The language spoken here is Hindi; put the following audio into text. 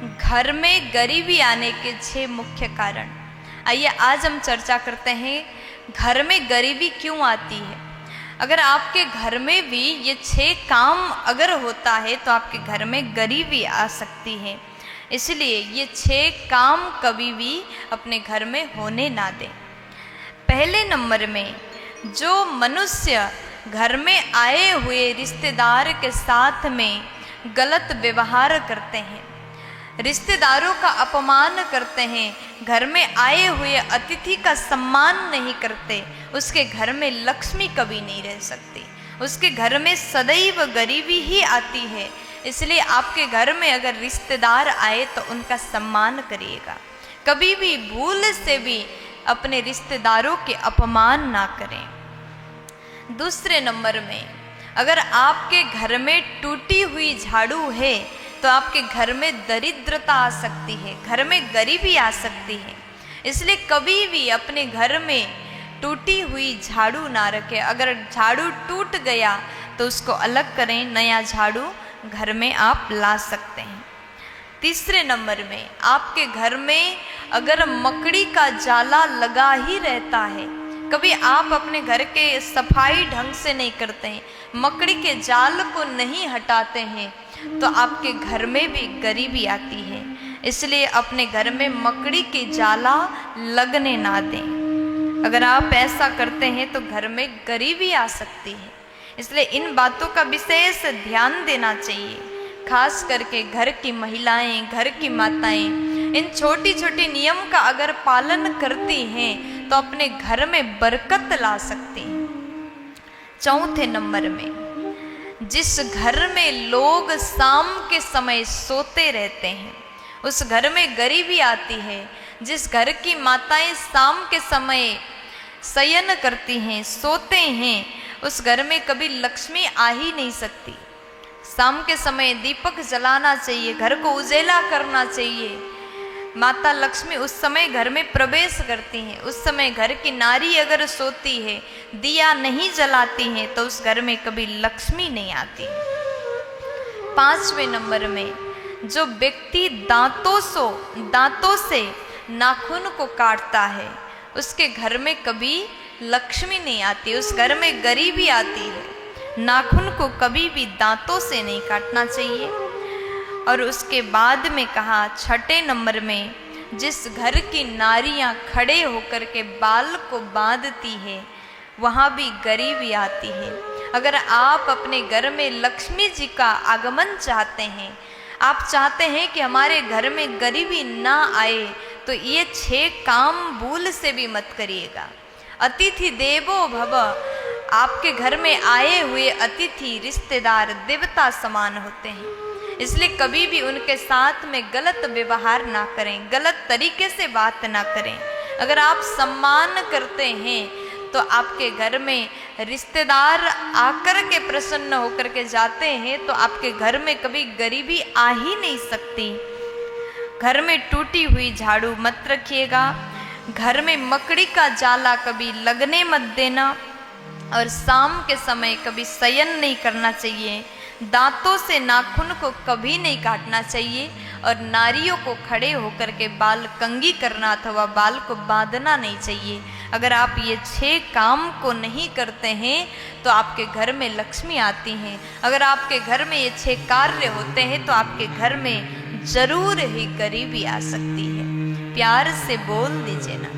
घर में गरीबी आने के 6 मुख्य कारण। आइए आज हम चर्चा करते हैं घर में गरीबी क्यों आती है। अगर आपके घर में भी ये 6 काम अगर होता है तो आपके घर में गरीबी आ सकती है। इसलिए ये 6 काम कभी भी अपने घर में होने ना दें। पहले नंबर में, जो मनुष्य घर में आए हुए रिश्तेदार के साथ में गलत व्यवहार करते हैं, रिश्तेदारों का अपमान करते हैं, घर में आए हुए अतिथि का सम्मान नहीं करते, उसके घर में लक्ष्मी कभी नहीं रह सकती। उसके घर में सदैव गरीबी ही आती है। इसलिए आपके घर में अगर रिश्तेदार आए तो उनका सम्मान करिएगा। कभी भी भूल से भी अपने रिश्तेदारों के अपमान ना करें। दूसरे नंबर में, अगर आपके घर में टूटी हुई झाड़ू है तो आपके घर में दरिद्रता आ सकती है, घर में गरीबी आ सकती है। इसलिए कभी भी अपने घर में टूटी हुई झाड़ू ना रखें। अगर झाड़ू टूट गया तो उसको अलग करें, नया झाड़ू घर में आप ला सकते हैं। तीसरे नंबर में, आपके घर में अगर मकड़ी का जाला लगा ही रहता है, कभी आप अपने घर के सफाई ढंग से नहीं करते हैं, मकड़ी के जाल को नहीं हटाते हैं, तो आपके घर में भी गरीबी आती है। इसलिए अपने घर में मकड़ी के जाला लगने ना दें। अगर आप ऐसा करते हैं तो घर में गरीबी आ सकती है। इसलिए इन बातों का विशेष ध्यान देना चाहिए। खास करके घर की महिलाएं, घर की माताएं इन छोटी छोटी नियम का अगर पालन करती हैं तो अपने घर में बरकत ला सकती हैं। चौथे नंबर में, जिस घर में लोग शाम के समय सोते रहते हैं उस घर में गरीबी आती है। जिस घर की माताएं शाम के समय शयन करती हैं, सोते हैं, उस घर में कभी लक्ष्मी आ ही नहीं सकती। शाम के समय दीपक जलाना चाहिए, घर को उजेला करना चाहिए। माता लक्ष्मी उस समय घर में प्रवेश करती हैं। उस समय घर की नारी अगर सोती है, दिया नहीं जलाती है, तो उस घर में कभी लक्ष्मी नहीं आती। 5वें नंबर में, जो व्यक्ति दांतों से नाखून को काटता है उसके घर में कभी लक्ष्मी नहीं आती, उस घर में गरीबी आती है। नाखून को कभी भी दांतों से नहीं काटना चाहिए। और उसके बाद में कहा 6ठे नंबर में, जिस घर की नारियां खड़े होकर के बाल को बांधती है वहाँ भी गरीबी आती है। अगर आप अपने घर में लक्ष्मी जी का आगमन चाहते हैं, आप चाहते हैं कि हमारे घर में गरीबी ना आए, तो ये 6 काम भूल से भी मत करिएगा। अतिथि देवो भव, आपके घर में आए हुए अतिथि रिश्तेदार देवता समान होते हैं। इसलिए कभी भी उनके साथ में गलत व्यवहार ना करें, गलत तरीके से बात ना करें। अगर आप सम्मान करते हैं तो आपके घर में रिश्तेदार आकर के प्रसन्न होकर के जाते हैं, तो आपके घर में कभी गरीबी आ ही नहीं सकती। घर में टूटी हुई झाड़ू मत रखिएगा। घर में मकड़ी का जाला कभी लगने मत देना। और शाम के समय कभी शयन नहीं करना चाहिए। दांतों से नाखून को कभी नहीं काटना चाहिए। और नारियों को खड़े होकर के बाल कंघी करना अथवा बाल को बांधना नहीं चाहिए। अगर आप ये 6 काम को नहीं करते हैं तो आपके घर में लक्ष्मी आती हैं। अगर आपके घर में ये 6 कार्य होते हैं तो आपके घर में जरूर ही गरीबी आ सकती है। प्यार से बोल दीजिए ना।